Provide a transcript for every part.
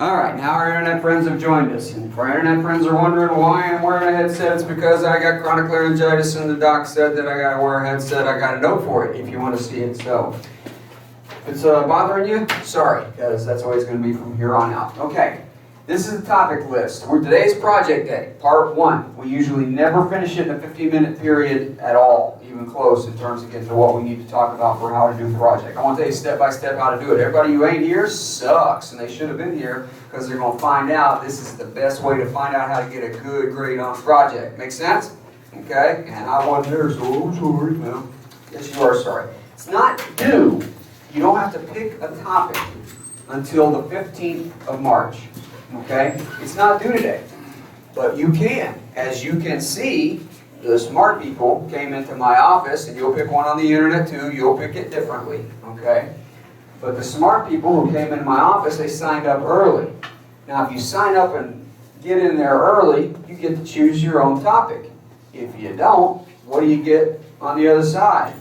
All right, now our internet friends have joined us. And if our internet friends are wondering why I'm wearing a headset, it's because I got chronic laryngitis and the doc said that I got to wear a headset. I got a note for it if you want to see it. So if it's bothering you, sorry, because that's the way it's going to be from here on out. Okay, this is the topic list. Today's project day, part 1. We usually never finish it in a 15-minute period at all, even close in terms of getting to what we need to talk about for how to do the project. I want to tell you step by step how to do it. Everybody who ain't here sucks, and they should have been here because they're going to find out this is the best way to find out how to get a good grade on a project. Make sense? Okay? And I wasn't there, so I'm sorry. No. Yes, you are sorry. It's not due. You don't have to pick a topic until the 15th of March. Okay? It's not due today. But you can. As you can see, the smart people came into my office, and you'll pick one on the internet too. You'll pick it differently. Okay? But the smart people who came into my office, they signed up early. Now, if you sign up and get in there early, you get to choose your own topic. If you don't, what do you get on the other side?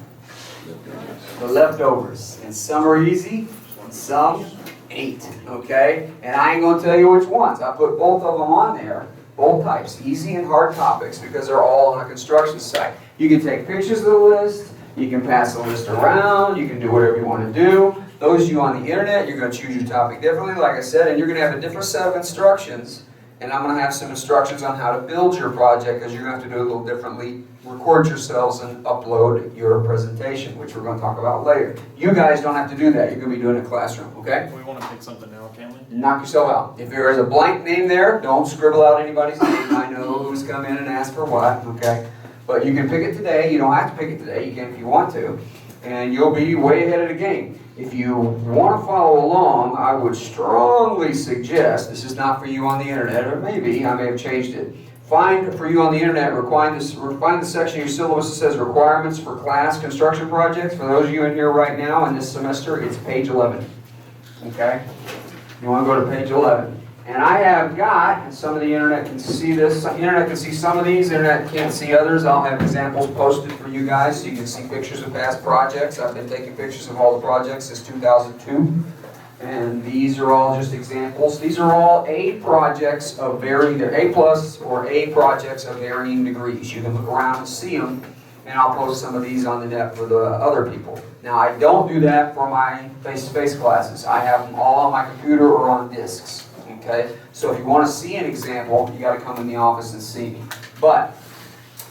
The leftovers. And some are easy, and some ain't. Okay? And I ain't going to tell you which ones. I put both of them on there. Both types, easy and hard topics, because they're all on a construction site. You can take pictures of the list. You can pass the list around. You can do whatever you want to do. Those of you on the internet, you're going to choose your topic differently, like I said, and you're going to have a different set of instructions. And I'm going to have some instructions on how to build your project, because you're going to have to do it a little differently. Record yourselves and upload your presentation, which we're going to talk about later. You guys don't have to do that. You're going to be doing it in a classroom, okay? We want to pick something now, can we? Knock yourself out. If there is a blank name there, don't scribble out anybody's name. I know who's come in and asked for what, okay? But you can pick it today. You don't have to pick it today. You can if you want to. And you'll be way ahead of the game. If you want to follow along, I would strongly suggest, this is not for you on the internet, or maybe, I may have changed it. Find, for you on the internet, find the section of your syllabus that says requirements for class construction projects. For those of you in here right now in this semester, it's page 11. Okay? You want to go to page 11. And I have got, and some of the internet can see this, the internet can see some of these, the internet can't see others. I'll have examples posted for you guys so you can see pictures of past projects. I've been taking pictures of all the projects since 2002. And these are all just examples. These are all A projects of varying, they're A plus or A projects of varying degrees. You can look around and see them, and I'll post some of these on the net for the other people. Now, I don't do that for my face-to-face classes. I have them all on my computer or on discs. Okay? So if you want to see an example, you got to come in the office and see me. But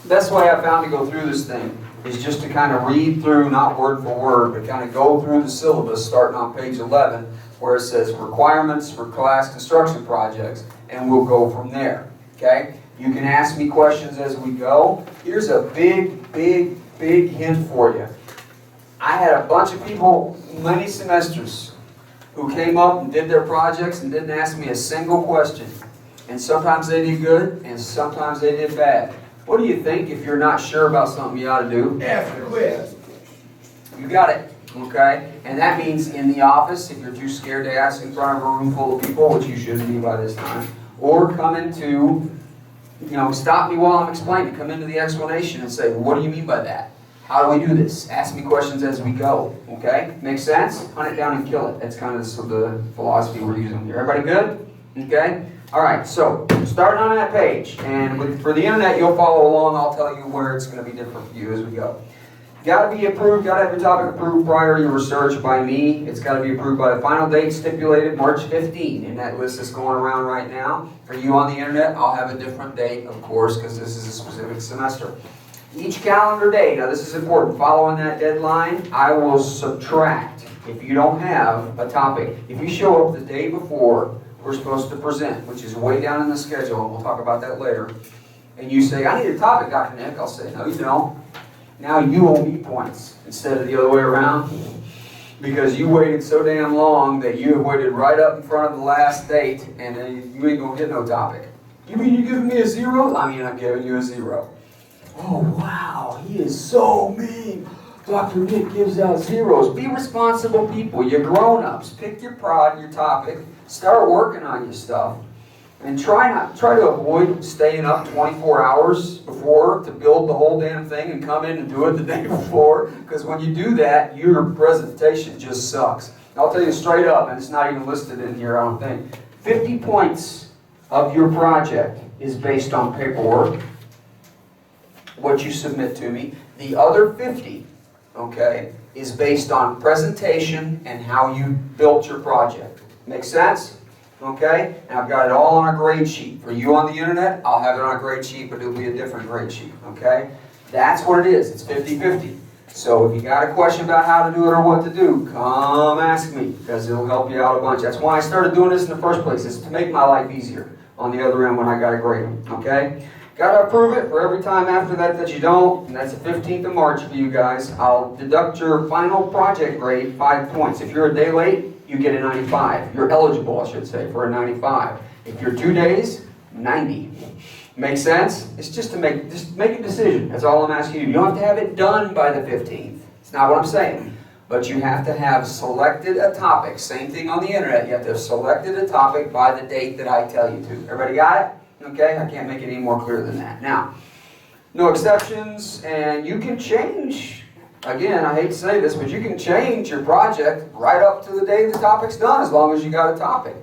the best way I found to go through this thing is just to kind of read through, not word for word, but kind of go through the syllabus starting on page 11 where it says requirements for class construction projects, and we'll go from there. Okay? You can ask me questions as we go. Here's a big hint for you. I had a bunch of people, many semesters, who came up and did their projects and didn't ask me a single question. And sometimes they did good, and sometimes they did bad. What do you think if you're not sure about something you ought to do? Ask the quiz. You got it, okay? And that means in the office, if you're too scared to ask in front of a room full of people, which you shouldn't be by this time, or come into, stop me while I'm explaining. Come into the explanation and say, what do you mean by that? How do we do this? Ask me questions as we go, okay? Make sense? Hunt it down and kill it. That's kind of the philosophy we're using here. Everybody good? Okay? All right, so starting on that page, and for the internet, you'll follow along. I'll tell you where it's going to be different for you as we go. Got to be approved, got to have your topic approved prior to your research by me. It's got to be approved by the final date stipulated, March 15, in that list that's going around right now. For you on the internet, I'll have a different date, of course, because this is a specific semester. Each calendar day, now this is important, following that deadline, I will subtract if you don't have a topic. If you show up the day before we're supposed to present, which is way down in the schedule, and we'll talk about that later, and you say, I need a topic, Dr. Nick, I'll say, no you don't. Now you owe me points instead of the other way around, because you waited so damn long that you have waited right up in front of the last date, and you ain't going to get no topic. You mean you're giving me a 0? I mean, I'm giving you a 0. Oh, wow, he is so mean. Dr. Nick gives out 0s. Be responsible people. You're grown-ups. Pick your topic. Start working on your stuff. And try to avoid staying up 24 hours before to build the whole damn thing and come in and do it the day before. Because when you do that, your presentation just sucks. I'll tell you straight up, and it's not even listed in here, I don't think. 50 points of your project is based on paperwork, what you submit to me. The other 50, okay, is based on presentation and how you built your project. Make sense? Okay? And I've got it all on a grade sheet. For you on the internet, I'll have it on a grade sheet, but it'll be a different grade sheet. Okay? That's what it is. It's 50-50. So if you got a question about how to do it or what to do, come ask me, because it'll help you out a bunch. That's why I started doing this in the first place, is to make my life easier on the other end when I got to grade them. Okay? Got to approve it for every time after that that you don't, and that's the 15th of March for you guys. I'll deduct your final project grade 5 points. If you're a day late, you get a 95. You're eligible, I should say, for a 95. If you're 2 days, 90. Make sense? It's just make a decision. That's all I'm asking you. You don't have to have it done by the 15th. It's not what I'm saying. But you have to have selected a topic. Same thing on the internet. You have to have selected a topic by the date that I tell you to. Everybody got it? Okay? I can't make it any more clear than that. Now, no exceptions, and you can change. Again, I hate to say this, but you can change your project right up to the day the topic's done, as long as you got a topic.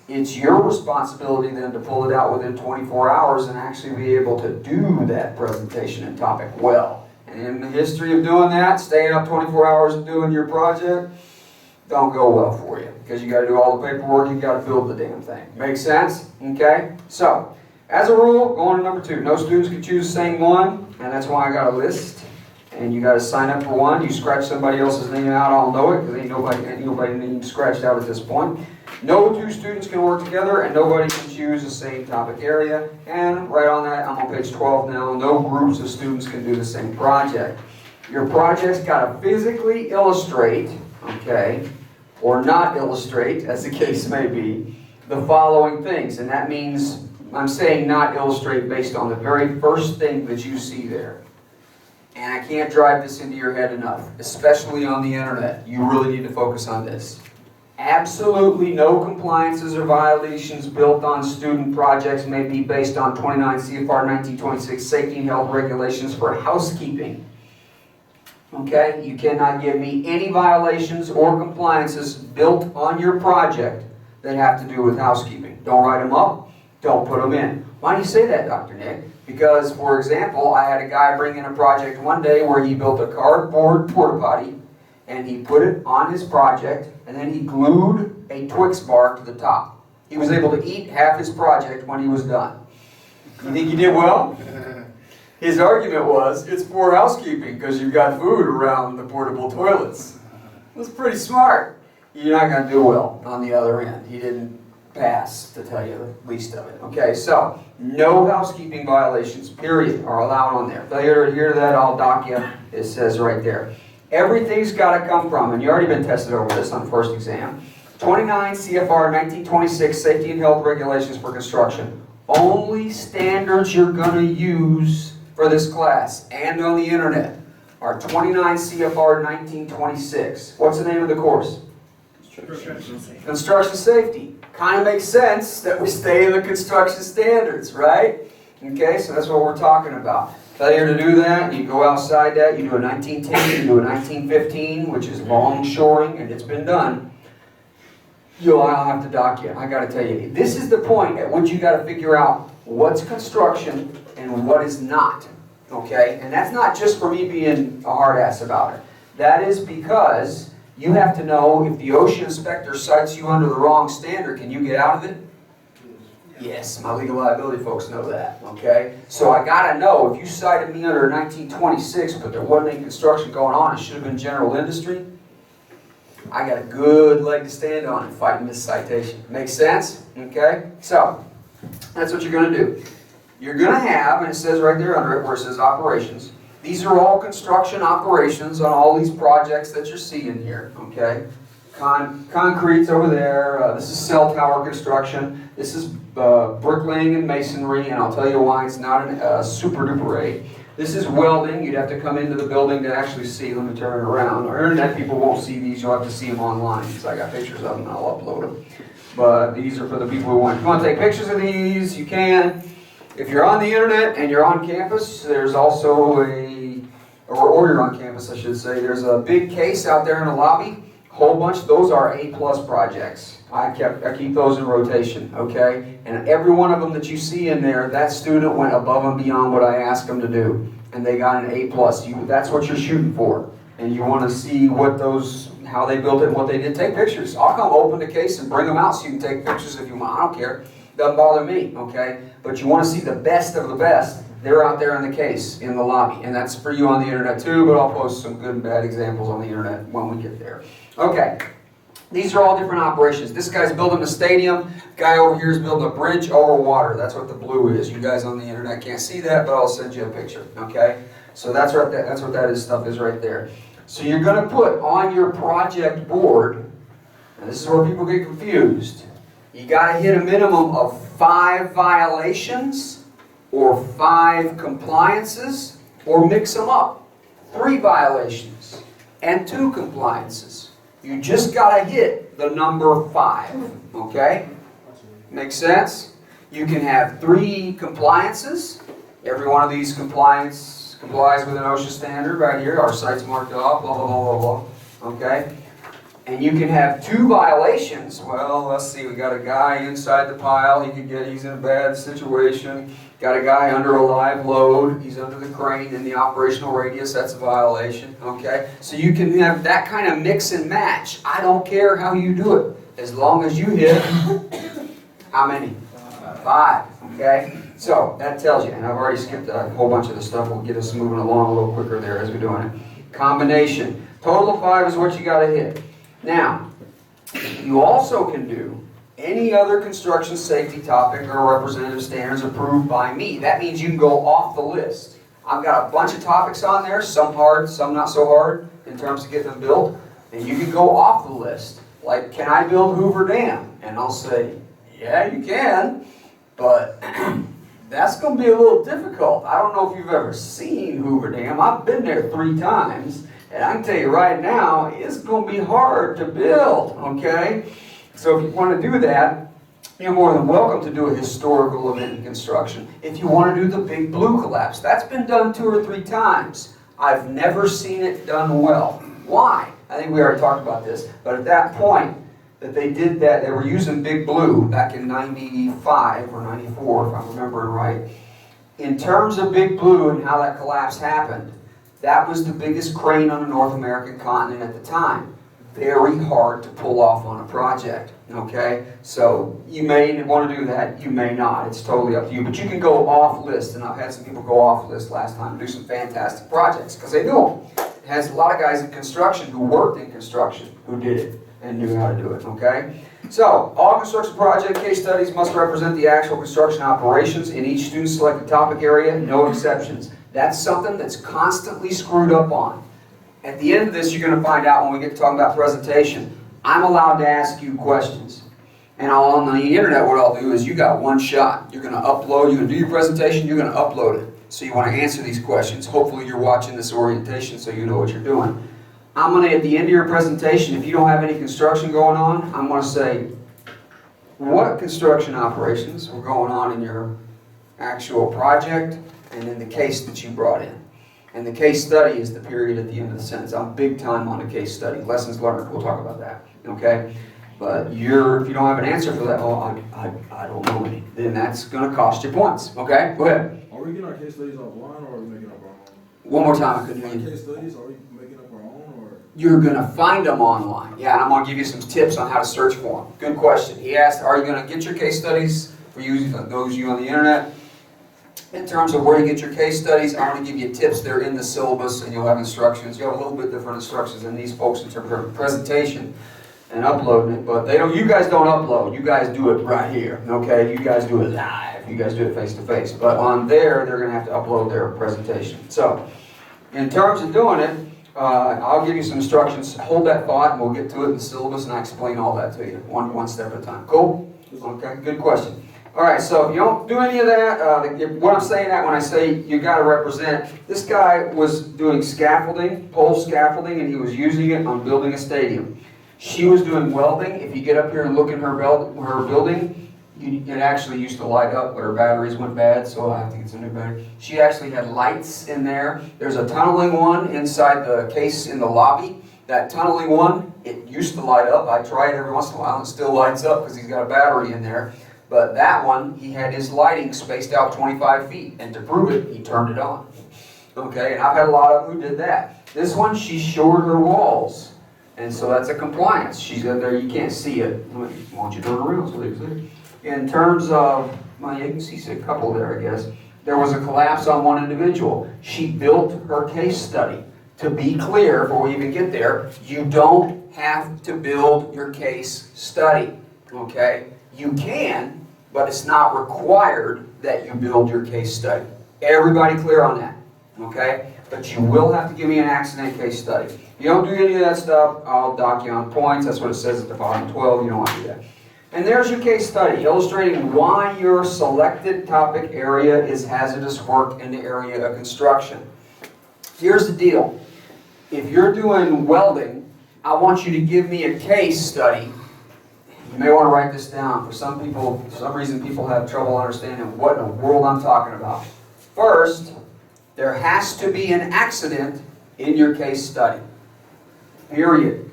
It's your responsibility then to pull it out within 24 hours and actually be able to do that presentation and topic well. And in the history of doing that, staying up 24 hours and doing your project, don't go well for you, because you got to do all the paperwork, you got to build the damn thing. Make sense? Okay? So, as a rule, going to number 2, no students can choose the same one, and that's why I got a list. And you got to sign up for one. You scratch somebody else's name out, I'll know it, because ain't nobody name scratched out at this point. No 2 students can work together, and nobody can choose the same topic area. And right on that, I'm on page 12 now, no groups of students can do the same project. Your project's got to physically illustrate, okay, or not illustrate, as the case may be, the following things. And that means, I'm saying not illustrate based on the very first thing that you see there. And I can't drive this into your head enough, especially on the internet. You really need to focus on this. Absolutely no compliances or violations built on student projects may be based on 29 CFR 1926 safety and health regulations for housekeeping. Okay? You cannot give me any violations or compliances built on your project that have to do with housekeeping. Don't write them up. Don't put them in. Why do you say that, Dr. Nick? Because, for example, I had a guy bring in a project one day where he built a cardboard porta potty, and he put it on his project, and then he glued a Twix bar to the top. He was able to eat half his project when he was done. You think he did well? His argument was, it's poor housekeeping because you've got food around the portable toilets. It was pretty smart. You're not going to do well on the other end. He didn't pass, to tell you the least of it. Okay, so no housekeeping violations, period, are allowed on there. Failure to adhere to that, I'll dock you. It says right there. Everything's got to come from, and you've already been tested over this on the first exam, 29 CFR 1926 Safety and Health Regulations for Construction. Only standards you're going to use for this class and on the internet are 29 CFR 1926. What's the name of the course? Construction Safety. Kind of makes sense that we stay in the construction standards, right? Okay, so that's what we're talking about. Failure to do that, you go outside that, you do a 1910, you do a 1915, which is long shoring, and it's been done. I'll have to dock you. I got to tell you, this is the point at which you got to figure out what's construction and what is not. Okay, and that's not just for me being a hard ass about it. That is because you have to know if the OSHA inspector cites you under the wrong standard, can you get out of it? Yes, my legal liability folks know that, okay? So I gotta know, if you cited me under 1926, but there wasn't any construction going on, it should have been general industry, I got a good leg to stand on in fighting this citation. Make sense? Okay? So, that's what you're gonna do. You're gonna have, and it says right there under it where it says operations, these are all construction operations on all these projects that you're seeing here, okay? Concrete's over there, this is cell tower construction, this is bricklaying and masonry, and I'll tell you why it's not a super duper A. This is welding, you'd have to come into the building to actually see them and turn it around. Our internet people won't see these, you'll have to see them online, because I got pictures of them and I'll upload them. But these are for the people who want. If you want to take pictures of these, you can. If you're on the internet and you're on campus, there's also or you're on campus I should say, there's a big case out there in the lobby. Whole bunch, those are A+ projects. I keep those in rotation, okay? And every one of them that you see in there, that student went above and beyond what I asked them to do. And they got an A+. That's what you're shooting for. And you want to see what those, how they built it and what they did. Take pictures. I'll come open the case and bring them out so you can take pictures if you want. I don't care. Doesn't bother me, okay? But you want to see the best of the best. They're out there in the case, in the lobby. And that's for you on the internet too, but I'll post some good and bad examples on the internet when we get there. Okay. These are all different operations. This guy's building a stadium. Guy over here is building a bridge over water. That's what the blue is. You guys on the internet can't see that, but I'll send you a picture, okay? So that's what stuff is right there. So you're going to put on your project board, and this is where people get confused, you got to hit a minimum of 5 violations or 5 compliances, or mix them up. 3 violations and 2 compliances. You just got to hit the number 5, okay? Make sense? You can have 3 compliances. Every one of these complies with an OSHA standard right here. Our site's marked off, blah, blah, blah, blah, blah, okay? And you can have 2 violations. Well, let's see, we got a guy inside the pile. He's in a bad situation. Got a guy under a live load. He's under the crane in the operational radius. That's a violation, okay? So you can have that kind of mix and match. I don't care how you do it, as long as you hit how many? 5, okay? So that tells you, and I've already skipped a whole bunch of the stuff. We'll get us moving along a little quicker there as we're doing it. Combination. Total of 5 is what you got to hit. Now, you also can do any other construction safety topic or representative standards approved by me. That means you can go off the list. I've got a bunch of topics on there, some hard, some not so hard, in terms of getting them built. And you can go off the list. Like, can I build Hoover Dam? And I'll say, yeah, you can, but that's going to be a little difficult. I don't know if you've ever seen Hoover Dam. I've been there 3 times. And I can tell you right now, it's going to be hard to build, okay? So if you want to do that, you're more than welcome to do a historical event in construction. If you want to do the Big Blue collapse, that's been done 2 or 3 times. I've never seen it done well. Why? I think we already talked about this. But at that point that they did that, they were using Big Blue back in 95 or 94, if I'm remembering right. In terms of Big Blue and how that collapse happened, that was the biggest crane on the North American continent at the time. Very hard to pull off on a project, okay? So you may want to do that, you may not. It's totally up to you. But you can go off list, and I've had some people go off list last time and do some fantastic projects, because they do them. It has a lot of guys in construction who worked in construction who did it and knew how to do it, okay? So, all construction project case studies must represent the actual construction operations in each student selected topic area, no exceptions. That's something that's constantly screwed up on. At the end of this, you're going to find out when we get to talking about presentation, I'm allowed to ask you questions. And on the internet, what I'll do is you got 1 shot. You're going to upload, you're going to do your presentation, you're going to upload it. So you want to answer these questions. Hopefully you're watching this orientation so you know what you're doing. I'm going to, at the end of your presentation, if you don't have any construction going on, I'm going to say, what construction operations were going on in your actual project and in the case that you brought in. And the case study is the period at the end of the sentence. I'm big time on the case study. Lessons learned, we'll talk about that, okay? But if you don't have an answer for that, oh, I don't know any, then that's going to cost you points, okay? Go ahead. Are we getting our case studies offline, or are we making up our own? One more time, I couldn't hear Our you. case studies, are we making up our own, or? You're going to find them online. Yeah, and I'm going to give you some tips on how to search for them. Good question. He asked, are you going to get your case studies for you, those of you on the internet? In terms of where you get your case studies, I'm going to give you tips. They're in the syllabus, and you'll have instructions. You'll have a little bit different instructions than these folks in terms of presentation and uploading it. But they don't. You guys don't upload. You guys do it right here. Okay? You guys do it live. You guys do it face to face. But on there, they're going to have to upload their presentation. So, in terms of doing it, I'll give you some instructions. Hold that thought, and we'll get to it in the syllabus, and I explain all that to you, one step at a time. Cool? Okay. Good question. All right, so if you don't do any of that, what I'm saying that when I say you got to represent, this guy was doing scaffolding, pole scaffolding, and he was using it on building a stadium. She was doing welding. If you get up here and look in her building, it actually used to light up, but her batteries went bad, so I have to get some new batteries. She actually had lights in there. There's a tunneling one inside the case in the lobby. That tunneling one, it used to light up. I try it every once in a while and it still lights up because he's got a battery in there. But that one, he had his lighting spaced out 25 feet. And to prove it, he turned it on. Okay, and I've had a lot of them who did that. This one, she shored her walls. And so that's a compliance. She's in there, you can't see it. Why don't you turn around so they can see? In terms of, well, you can see a couple there, I guess. There was a collapse on one individual. She built her case study. To be clear, before we even get there, you don't have to build your case study. Okay? You can, but it's not required that you build your case study. Everybody clear on that? Okay? But you will have to give me an accident case study. If you don't do any of that stuff, I'll dock you on points. That's what it says at the bottom, 12. You don't want to do that. And there's your case study, illustrating why your selected topic area is hazardous work in the area of construction. Here's the deal. If you're doing welding, I want you to give me a case study. You may want to write this down. For some people, for some reason, people have trouble understanding what in the world I'm talking about. First, there has to be an accident in your case study. Period.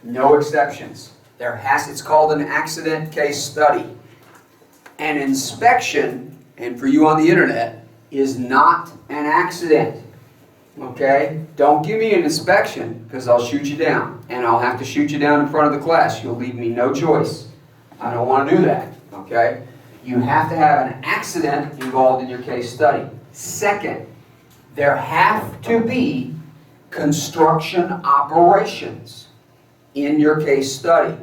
No exceptions. It's called an accident case study. An inspection, and for you on the internet, is not an accident. Okay? Don't give me an inspection because I'll shoot you down. And I'll have to shoot you down in front of the class. You'll leave me no choice. I don't want to do that. Okay? You have to have an accident involved in your case study. Second, there have to be construction operations in your case study.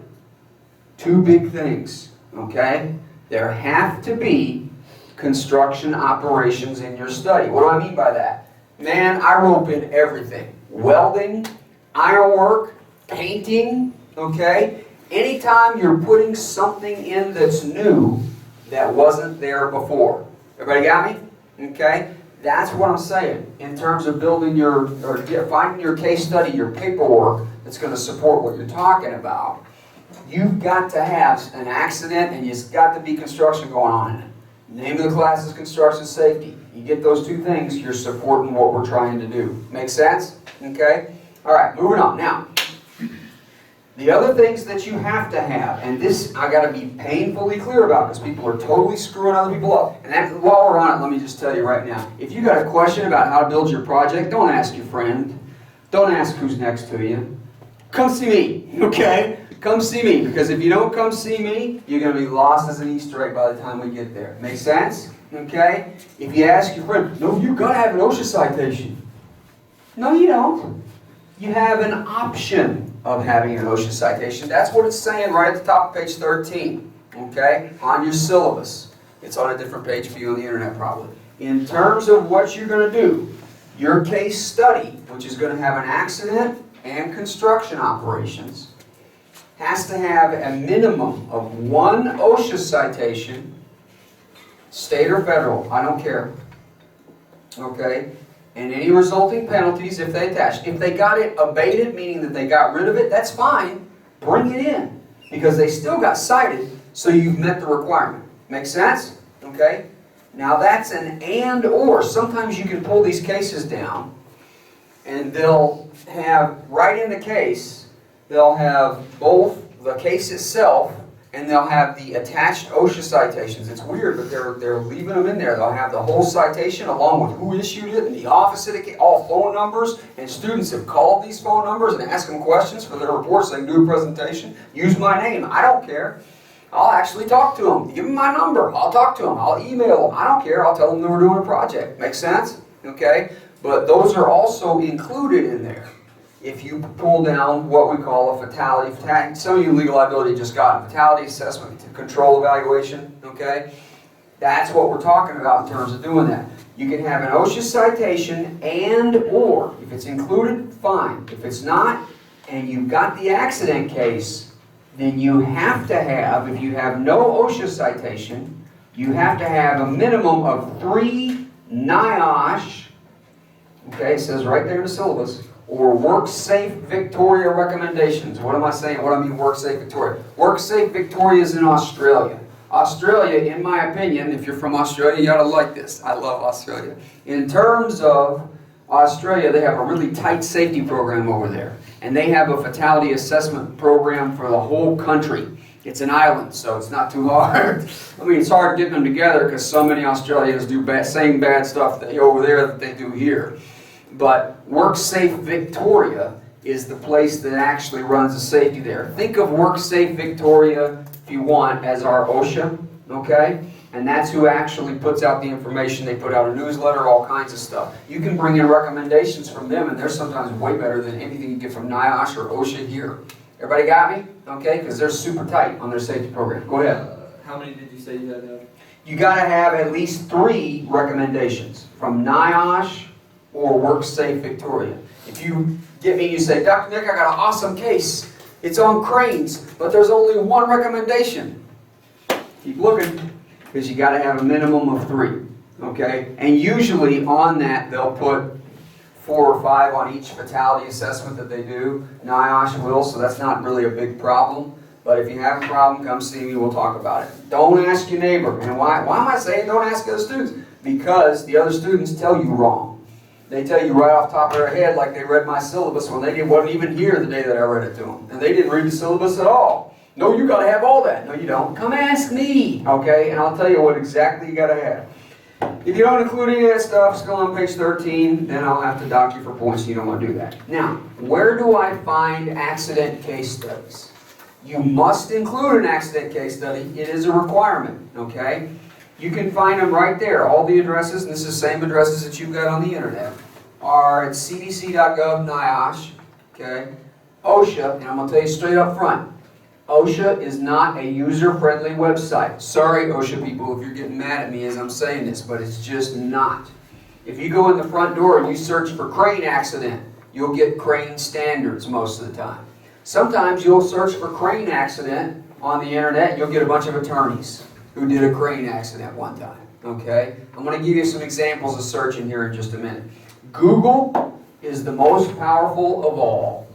Two big things. Okay? There have to be construction operations in your study. What do I mean by that? Man, I rope in everything. Welding, ironwork, painting, okay? Anytime you're putting something in that's new that wasn't there before. Everybody got me? Okay? That's what I'm saying in terms of building or finding your case study, your paperwork that's going to support what you're talking about. You've got to have an accident and there's got to be construction going on in it. Name of the class is construction safety. You get those two things, you're supporting what we're trying to do. Make sense? Okay? All right, moving on. Now, the other things that you have to have, and this I got to be painfully clear about because people are totally screwing other people up. And while we're on it, let me just tell you right now, if you got a question about how to build your project, don't ask your friend. Don't ask who's next to you. Come see me, okay? Come see me, because if you don't come see me, you're going to be lost as an Easter egg by the time we get there. Make sense? Okay? If you ask your friend, no, you've got to have an OSHA citation. No, you don't. You have an option of having an OSHA citation. That's what it's saying right at the top of page 13. Okay? On your syllabus. It's on a different page for you on the internet probably. In terms of what you're going to do, your case study, which is going to have an accident and construction operations, has to have a minimum of one OSHA citation, state or federal, I don't care, okay, and any resulting penalties if they attach. If they got it abated, meaning that they got rid of it, that's fine, bring it in, because they still got cited, so you've met the requirement. Make sense? Okay? Now that's an and or. Sometimes you can pull these cases down, and they'll have, right in the case, they'll have both the case itself and they'll have the attached OSHA citations. It's weird, but they're leaving them in there. They'll have the whole citation along with who issued it and the office of the all phone numbers. And students have called these phone numbers and asked them questions for their reports. They can do a presentation. Use my name. I don't care. I'll actually talk to them. Give them my number. I'll talk to them. I'll email them. I don't care. I'll tell them that we're doing a project. Make sense? Okay? But those are also included in there. If you pull down what we call a fatality, some of you legal liability just got a fatality assessment control evaluation, okay? That's what we're talking about in terms of doing that. You can have an OSHA citation and or, if it's included, fine. If it's not, and you've got the accident case, then you have to have, if you have no OSHA citation, you have to have a minimum of 3 NIOSH, okay, it says right there in the syllabus, or WorkSafe Victoria recommendations. What am I saying? What do I mean WorkSafe Victoria? WorkSafe Victoria is in Australia. Australia, in my opinion, if you're from Australia, you ought to like this. I love Australia. In terms of Australia, they have a really tight safety program over there. And they have a fatality assessment program for the whole country. It's an island, so it's not too hard. I mean, it's hard getting them together because so many Australians do same bad stuff over there that they do here. But WorkSafe Victoria is the place that actually runs the safety there. Think of WorkSafe Victoria, if you want, as our OSHA, okay? And that's who actually puts out the information. They put out a newsletter, all kinds of stuff. You can bring in recommendations from them, and they're sometimes way better than anything you get from NIOSH or OSHA here. Everybody got me? Okay? Because they're super tight on their safety program. Go ahead. How many did you say you had to have? You got to have at least 3 recommendations from NIOSH or WorkSafe Victoria. If you get me, you say, Dr. Nick, I got an awesome case. It's on cranes, but there's only 1 recommendation. Keep looking, because you got to have a minimum of 3. Okay? And usually on that, they'll put 4 or 5 on each fatality assessment that they do. NIOSH will, so that's not really a big problem. But if you have a problem, come see me, we'll talk about it. Don't ask your neighbor. And why am I saying don't ask other students? Because the other students tell you wrong. They tell you right off the top of their head like they read my syllabus when they wasn't even here the day that I read it to them. And they didn't read the syllabus at all. No, you got to have all that. No, you don't. Come ask me, okay? And I'll tell you what exactly you got to have. If you don't include any of that stuff, still on page 13, then I'll have to dock you for points. You don't want to do that. Now, where do I find accident case studies? You must include an accident case study. It is a requirement, okay? You can find them right there. All the addresses, and this is the same addresses that you've got on the internet, are at cdc.gov, NIOSH, okay? OSHA, and I'm going to tell you straight up front, OSHA is not a user-friendly website. Sorry, OSHA people, if you're getting mad at me as I'm saying this, but it's just not. If you go in the front door and you search for crane accident, you'll get crane standards most of the time. Sometimes you'll search for crane accident on the internet, you'll get a bunch of attorneys who did a crane accident one time, okay? I'm going to give you some examples of searching here in just a minute. Google is the most powerful of all.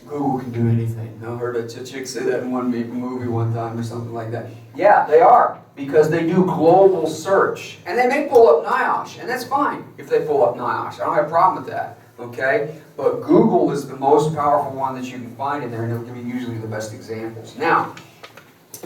Google can do anything. I heard a chick say that in one movie one time or something like that. Yeah, they are, because they do global search. And they may pull up NIOSH, and that's fine if they pull up NIOSH. I don't have a problem with that, okay? But Google is the most powerful one that you can find in there, and it'll give you usually the best examples. Now,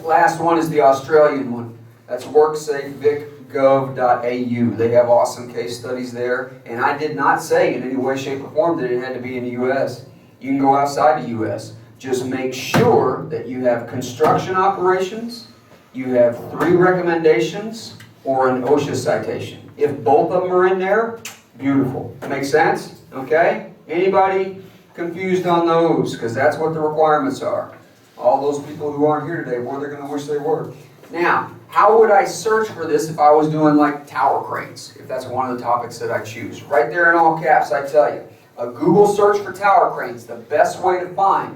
last one is the Australian one. That's WorkSafeVicGov.au. They have awesome case studies there, and I did not say in any way, shape, or form that it had to be in the U.S. You can go outside the U.S. Just make sure that you have construction operations, you have 3 recommendations, or an OSHA citation. If both of them are in there, beautiful. Make sense? Okay? Anybody confused on those? Because that's what the requirements are. All those people who aren't here today, boy, they're going to wish they were. Now, how would I search for this if I was doing like tower cranes? If that's one of the topics that I choose. Right there in all caps, I tell you. A Google search for tower cranes, the best way to find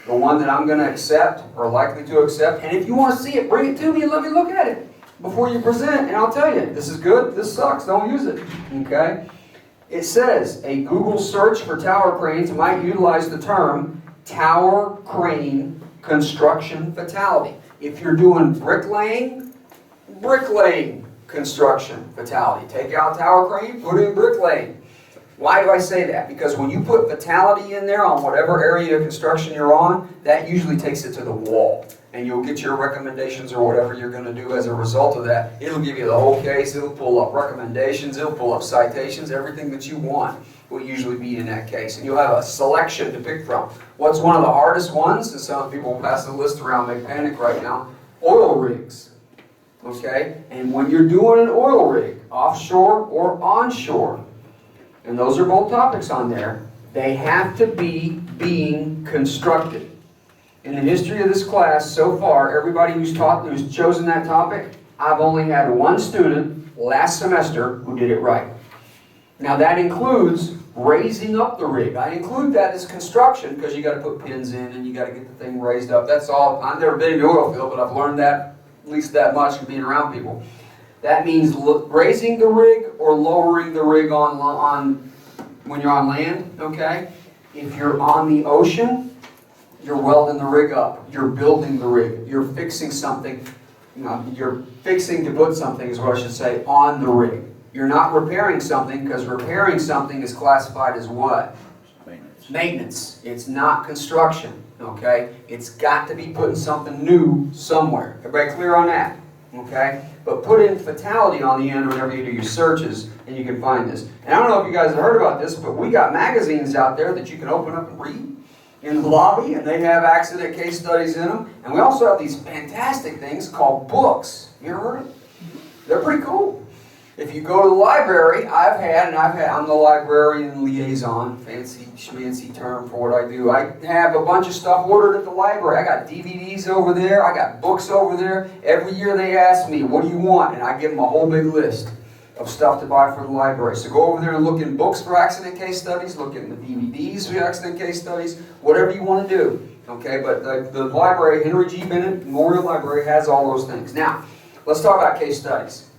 the one that I'm going to accept or likely to accept. And if you want to see it, bring it to me and let me look at it before you present. And I'll tell you, this is good, this sucks, don't use it. Okay? It says, a Google search for tower cranes might utilize the term tower crane construction fatality. If you're doing bricklaying construction fatality. Take out tower crane, put in bricklaying. Why do I say that? Because when you put fatality in there on whatever area of construction you're on, that usually takes it to the wall. And you'll get your recommendations or whatever you're going to do as a result of that. It'll give you the whole case, it'll pull up recommendations, it'll pull up citations, everything that you want will usually be in that case. And you'll have a selection to pick from. What's one of the hardest ones, and some people will pass the list around, make panic right now, oil rigs. Okay? And when you're doing an oil rig, offshore or onshore, and those are both topics on there, they have to be being constructed. In the history of this class, so far, everybody who's chosen that topic, I've only had 1 student last semester who did it right. Now that includes raising up the rig. I include that as construction because you got to put pins in and you got to get the thing raised up. That's all. I've never been in the oil field, but I've learned that at least that much from being around people. That means raising the rig or lowering the rig on when you're on land, okay? If you're on the ocean, you're welding the rig up. You're building the rig. You're fixing something. You're fixing to put something, is what I should say, on the rig. You're not repairing something, because repairing something is classified as what? Maintenance. Maintenance. It's not construction, okay? It's got to be putting something new somewhere. Everybody clear on that? Okay? But put in fatality on the end whenever you do your searches, and you can find this. And I don't know if you guys have heard about this, but we got magazines out there that you can open up and read in the lobby, and they have accident case studies in them. And we also have these fantastic things called books. You ever heard of them? They're pretty cool. If you go to the library, I'm the librarian liaison, fancy schmancy term for what I do. I have a bunch of stuff ordered at the library. I got DVDs over there, I got books over there. Every year they ask me, what do you want? And I give them a whole big list of stuff to buy for the library. So go over there and look in books for accident case studies, look in the DVDs for accident case studies, whatever you want to do. Okay, but the library, Henry G. Bennett Memorial Library, has all those things. Now, let's talk about case studies.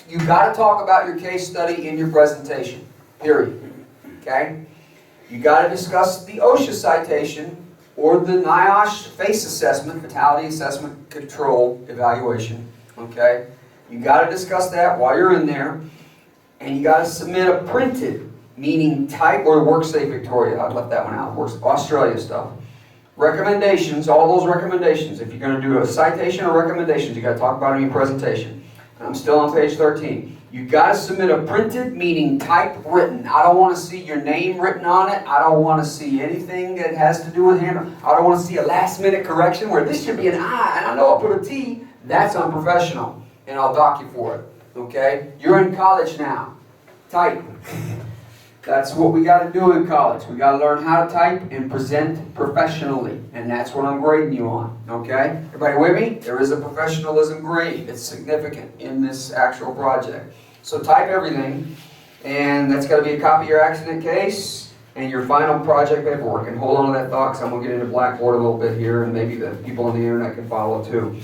You've got to talk about your case study in your presentation, period. Okay? You've got to discuss the OSHA citation or the NIOSH FACE assessment, Fatality Assessment Control Evaluation. Okay? You've got to discuss that while you're in there. And you got to submit a printed, meaning type, or WorkSafe Victoria. I left that one out. Works Australia stuff. Recommendations, all those recommendations. If you're going to do a citation or recommendations, you've got to talk about it in your presentation. I'm still on page 13. You've got to submit a printed, meaning typewritten. I don't want to see your name written on it. I don't want to see anything that has to do with handwriting. I don't want to see a last-minute correction where this should be an I, and I know I'll put a T. That's unprofessional, and I'll dock you for it. Okay? You're in college now. Type. That's what we got to do in college. We got to learn how to type and present professionally. And that's what I'm grading you on. Okay? Everybody with me? There is a professionalism grade. It's significant in this actual project. So type everything. And that's got to be a copy of your accident case and your final project paperwork. And hold on to that thought, because I'm going to get into Blackboard a little bit here, and maybe the people on the internet can follow too.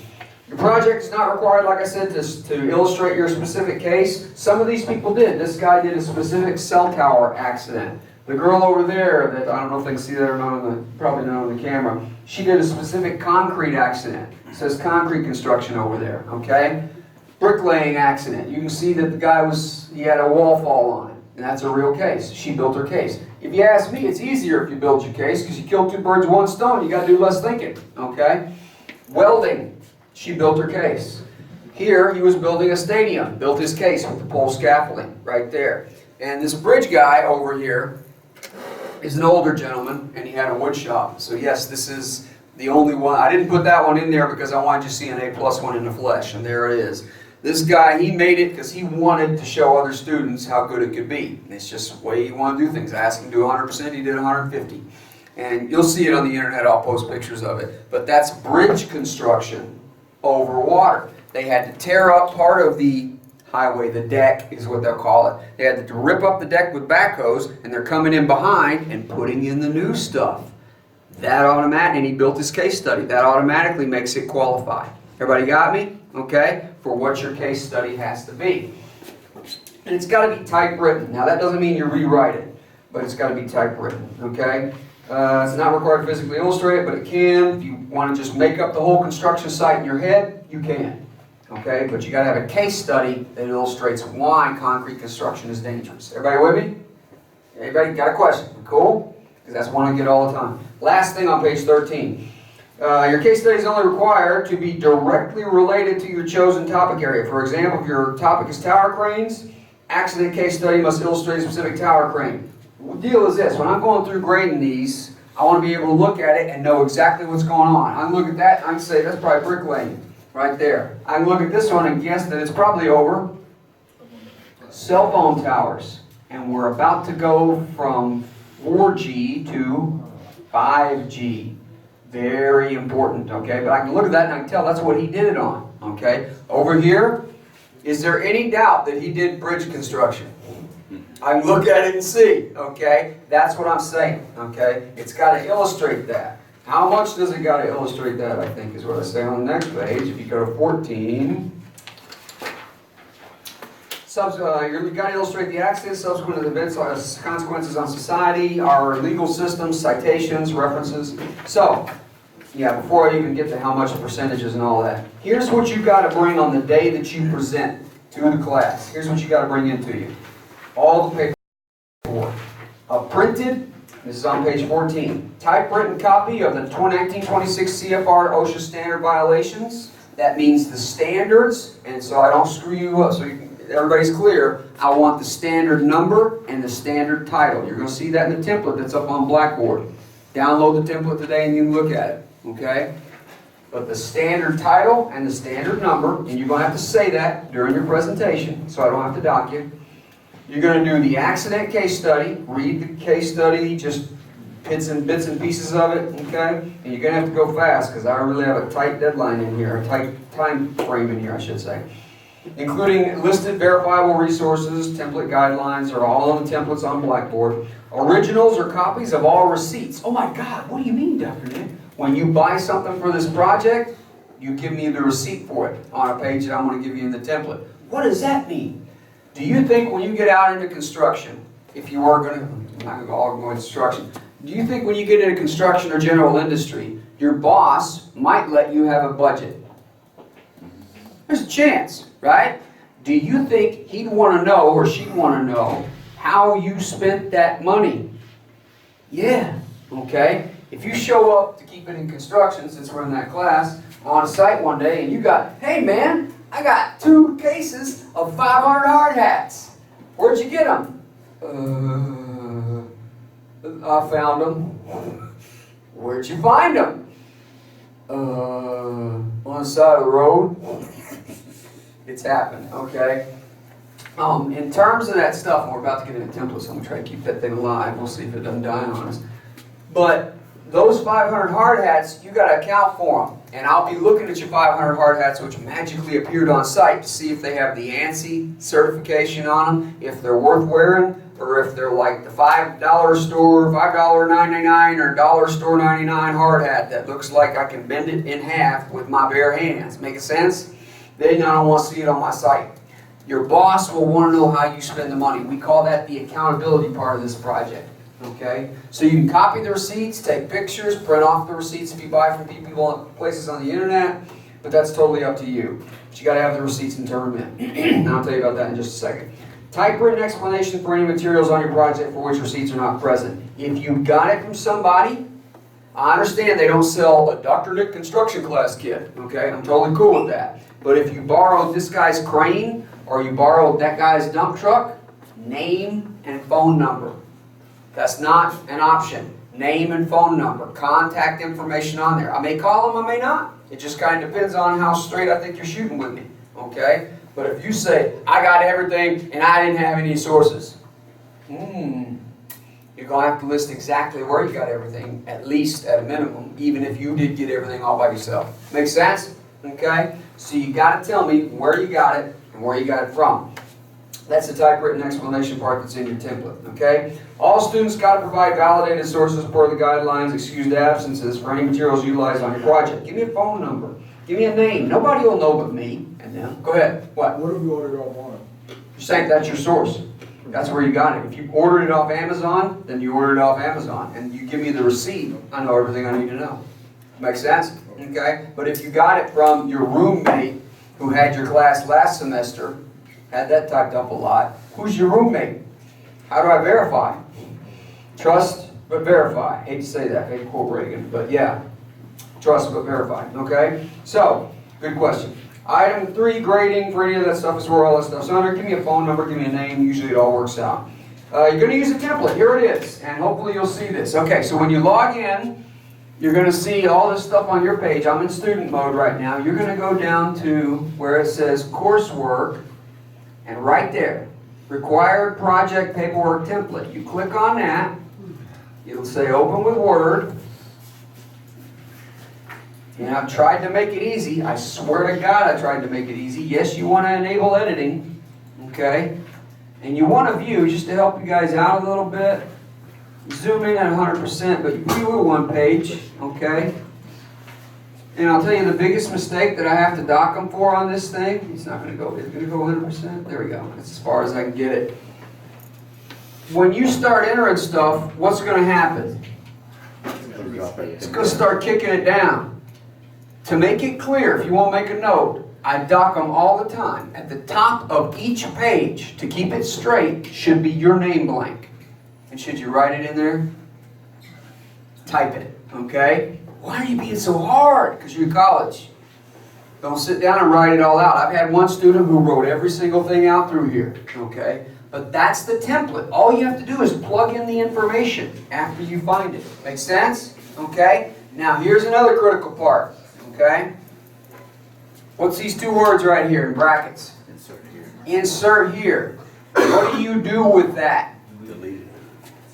Your project is not required, like I said, to illustrate your specific case. Some of these people did. This guy did a specific cell tower accident. The girl over there, that I don't know if they can see that or not, probably not on the camera, she did a specific concrete accident. It says concrete construction over there, okay? Bricklaying accident. You can see that the guy he had a wall fall on it, and that's a real case. She built her case. If you ask me, it's easier if you build your case, because you kill two birds with one stone. You got to do less thinking, okay? Welding. She built her case. Here, he was building a stadium. Built his case with the pole scaffolding right there. And this bridge guy over here is an older gentleman, and he had a wood shop. So yes, this is the only one. I didn't put that one in there because I wanted you to see an A+ one in the flesh, and there it is. This guy, he made it because he wanted to show other students how good it could be. And it's just the way you want to do things. I asked him to do 100%, he did 150. And you'll see it on the internet, I'll post pictures of it. But that's bridge construction over water. They had to tear up part of the highway, the deck is what they'll call it. They had to rip up the deck with backhoes, and they're coming in behind and putting in the new stuff. That and he built his case study. That automatically makes it qualify. Everybody got me? Okay? For what your case study has to be. And it's got to be typewritten. Now that doesn't mean you rewrite it, but it's got to be typewritten. Okay? It's not required to physically illustrate it, but it can. If you want to just make up the whole construction site in your head, you can. Okay? But you got to have a case study that illustrates why concrete construction is dangerous. Everybody with me? Everybody got a question? Cool? Because that's one I get all the time. Last thing on page 13. Your case study is only required to be directly related to your chosen topic area. For example, if your topic is tower cranes, accident case study must illustrate a specific tower crane. The deal is this, when I'm going through grading these, I want to be able to look at it and know exactly what's going on. I can look at that and I can say, that's probably bricklaying right there. I can look at this one and guess that it's probably over cell phone towers. And we're about to go from 4G to 5G. Very important, okay? But I can look at that and I can tell that's what he did it on, okay? Over here, is there any doubt that he did bridge construction? I can look at it and see, okay? That's what I'm saying, okay? It's got to illustrate that. How much does it got to illustrate that, I think, is what I say on the next page. If you go to 14, you've got to illustrate the accident, subsequent events, consequences on society, our legal systems, citations, references. So, yeah, before I even get to how much percentages and all that, here's what you've got to bring on the day that you present. to the class. Here's what you got to bring into you. All the paperwork. A printed, this is on page 14, typewritten copy of the 1926 CFR OSHA standard violations. That means the standards, and so I don't screw you up, so everybody's clear, I want the standard number and the standard title. You're going to see that in the template that's up on Blackboard. Download the template today and you can look at it, okay? But the standard title and the standard number, and you're going to have to say that during your presentation, so I don't have to dock you. You're going to do the accident case study, read the case study, just bits and pieces of it, okay? And you're going to have to go fast because I really have a tight deadline in here, a tight time frame in here, I should say. Including listed verifiable resources, template guidelines are all on the templates on Blackboard. Originals or copies of all receipts. Oh my God, what do you mean, Dr. Nick? When you buy something for this project, you give me the receipt for it on a page that I'm going to give you in the template. What does that mean? Do you think when you get out into construction, if you are going to, I'm not going to all go into construction, do you think when you get into construction or general industry, your boss might let you have a budget? There's a chance, right? Do you think he'd want to know, or she'd want to know, how you spent that money? Yeah, okay. If you show up to keep it in construction, since we're in that class, on a site one day, and you got, hey man, I got 2 cases of 500 hard hats. Where'd you get them? I found them. Where'd you find them? On the side of the road. It's happened, okay? In terms of that stuff, and we're about to get into templates, so I'm going to try to keep that thing alive. We'll see if it doesn't die on us. But those 500 hard hats, you got to account for them. And I'll be looking at your 500 hard hats, which magically appeared on site, to see if they have the ANSI certification on them, if they're worth wearing, or if they're like the $5 store, $5.99 or dollar store 99 hard hat that looks like I can bend it in half with my bare hands. Make sense? Then I don't want to see it on my site. Your boss will want to know how you spend the money. We call that the accountability part of this project. Okay? So you can copy the receipts, take pictures, print off the receipts if you buy from people places on the internet, but that's totally up to you. But you got to have the receipts and turn them in. And I'll tell you about that in just a second. Typewritten explanation for any materials on your project for which receipts are not present. If you got it from somebody, I understand they don't sell a Dr. Nick construction class kit. Okay? I'm totally cool with that. But if you borrowed this guy's crane, or you borrowed that guy's dump truck, name and phone number. That's not an option. Name and phone number. Contact information on there. I may call them, I may not. It just kind of depends on how straight I think you're shooting with me. Okay? But if you say, I got everything and I didn't have any sources, you're going to have to list exactly where you got everything, at least at a minimum, even if you did get everything all by yourself. Make sense? Okay? So you got to tell me where you got it and where you got it from. That's the typewritten explanation part that's in your template, okay? All students got to provide validated sources per the guidelines, excused absences for any materials utilized on your project. Give me a phone number. Give me a name. Nobody will know but me and them. Go ahead. What? What if you ordered offline? You're saying that's your source. That's where you got it. If you ordered it off Amazon, then you ordered it off Amazon. And you give me the receipt, I know everything I need to know. Make sense? Okay? But if you got it from your roommate who had your class last semester, had that typed up a lot. Who's your roommate? How do I verify? Trust but verify. Hate to say that, hate to quote Reagan, but yeah. Trust but verify, okay? So, good question. Item 3, grading for any of that stuff is where all that stuff's under. Give me a phone number, give me a name, usually it all works out. You're going to use a template, here it is, and hopefully you'll see this. Okay, so when you log in, you're going to see all this stuff on your page. I'm in student mode right now. You're going to go down to where it says coursework, and right there, required project paperwork template. You click on that, it'll say open with Word. And I've tried to make it easy. I swear to God I tried to make it easy. Yes, you want to enable editing, okay? And you want to view, just to help you guys out a little bit, zoom in at 100%, but you view it one page, okay? And I'll tell you the biggest mistake that I have to dock them for on this thing, it's not going to go, it's going to go 100%. There we go. That's as far as I can get it. When you start entering stuff, what's going to happen? It's going to start kicking it down. To make it clear, if you want to make a note, I dock them all the time. At the top of each page, to keep it straight, should be your name blank. And should you write it in there? Type it, okay? Why are you being so hard? Because you're in college. Don't sit down and write it all out. I've had one student who wrote every single thing out through here, okay? But that's the template. All you have to do is plug in the information after you find it. Make sense? Okay? Now here's another critical part, okay? What's these two words right here in brackets? Insert here. Insert here. What do you do with that? Delete it.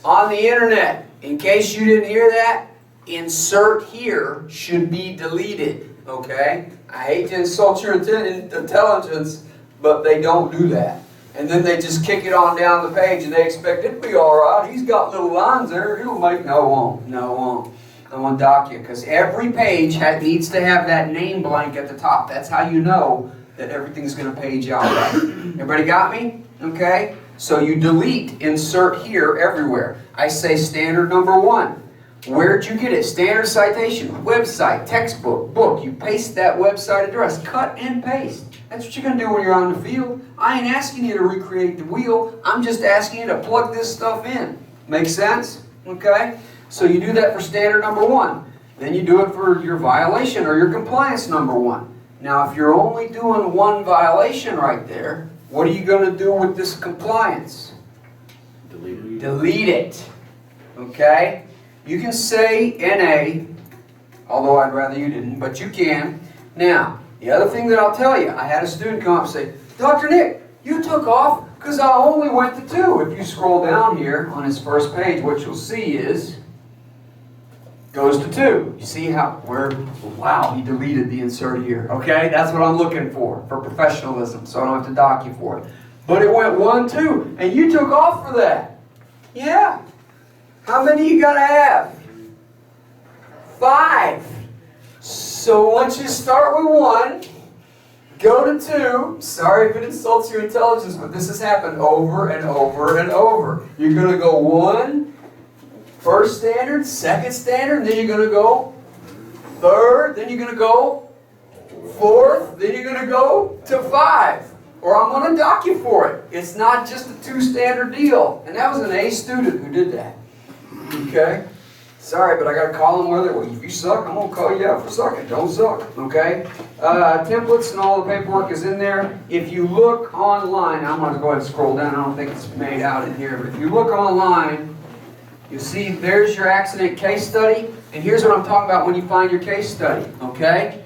On the internet, in case you didn't hear that, insert here should be deleted, okay? I hate to insult your intelligence, but they don't do that. And then they just kick it on down the page and they expect it to be alright. He's got little lines there. It'll make... No, it won't. No, it won't. I want to dock you because every page needs to have that name blank at the top. That's how you know that everything's going to page out right. Everybody got me? Okay? So you delete insert here everywhere. I say standard number 1. Where'd you get it? Standard citation, website, textbook, book. You paste that website address. Cut and paste. That's what you're going to do when you're on the field. I ain't asking you to recreate the wheel. I'm just asking you to plug this stuff in. Make sense? Okay? So you do that for standard number 1. Then you do it for your violation or your compliance number 1. Now if you're only doing one violation right there, what are you going to do with this compliance? Delete it. Delete it. Okay? You can say NA, although I'd rather you didn't, but you can. Now, the other thing that I'll tell you, I had a student come up and say, Dr. Nick, you took off because I only went to 2. If you scroll down here on his first page, what you'll see is, goes to 2. You see how, wow, he deleted the insert here. Okay, that's what I'm looking for professionalism, so I don't have to dock you for it. But it went 1, 2, and you took off for that. Yeah. How many you gotta have? 5. So once you start with 1, go to 2. Sorry if it insults your intelligence, but this has happened over and over and over. You're gonna go 1, first standard, second standard, and then you're going to go 3rd, then you're going to go 4th, then you're going to go to 5. Or I'm going to dock you for it. It's not just a 2-standard deal. And that was an A student who did that. Okay? Sorry, but I got to call them whether, well, if you suck, I'm going to call you out for sucking. Don't suck. Okay? Templates and all the paperwork is in there. If you look online, I'm going to go ahead and scroll down. I don't think it's made out in here. But if you look online, you see, there's your accident case study, and here's what I'm talking about when you find your case study, okay?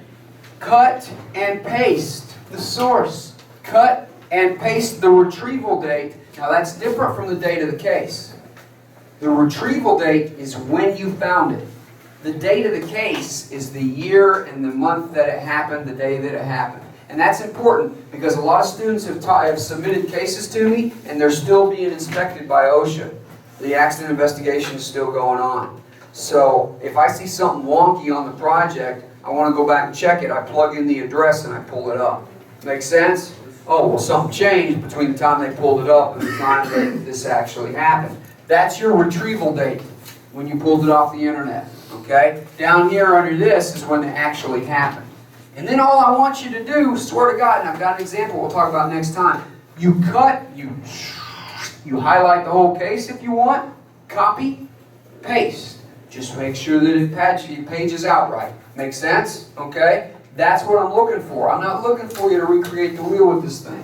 Cut and paste the source. Cut and paste the retrieval date. Now that's different from the date of the case. The retrieval date is when you found it. The date of the case is the year and the month that it happened, the day that it happened. And that's important because a lot of students have submitted cases to me, and they're still being inspected by OSHA. The accident investigation is still going on. So if I see something wonky on the project, I want to go back and check it. I plug in the address and I pull it up. Make sense? Oh, well, something changed between the time they pulled it up and the time that this actually happened. That's your retrieval date when you pulled it off the internet. Okay? Down here under this is when it actually happened. And then all I want you to do, swear to God, and I've got an example we'll talk about next time. You cut, you highlight the whole case if you want, copy, paste. Just make sure that it pages out right. Make sense? Okay? That's what I'm looking for. I'm not looking for you to recreate the wheel with this thing.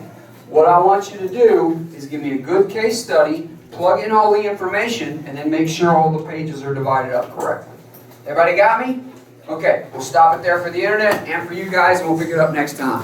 What I want you to do is give me a good case study, plug in all the information, and then make sure all the pages are divided up correctly. Everybody got me? Okay, we'll stop it there for the internet and for you guys, and we'll pick it up next time.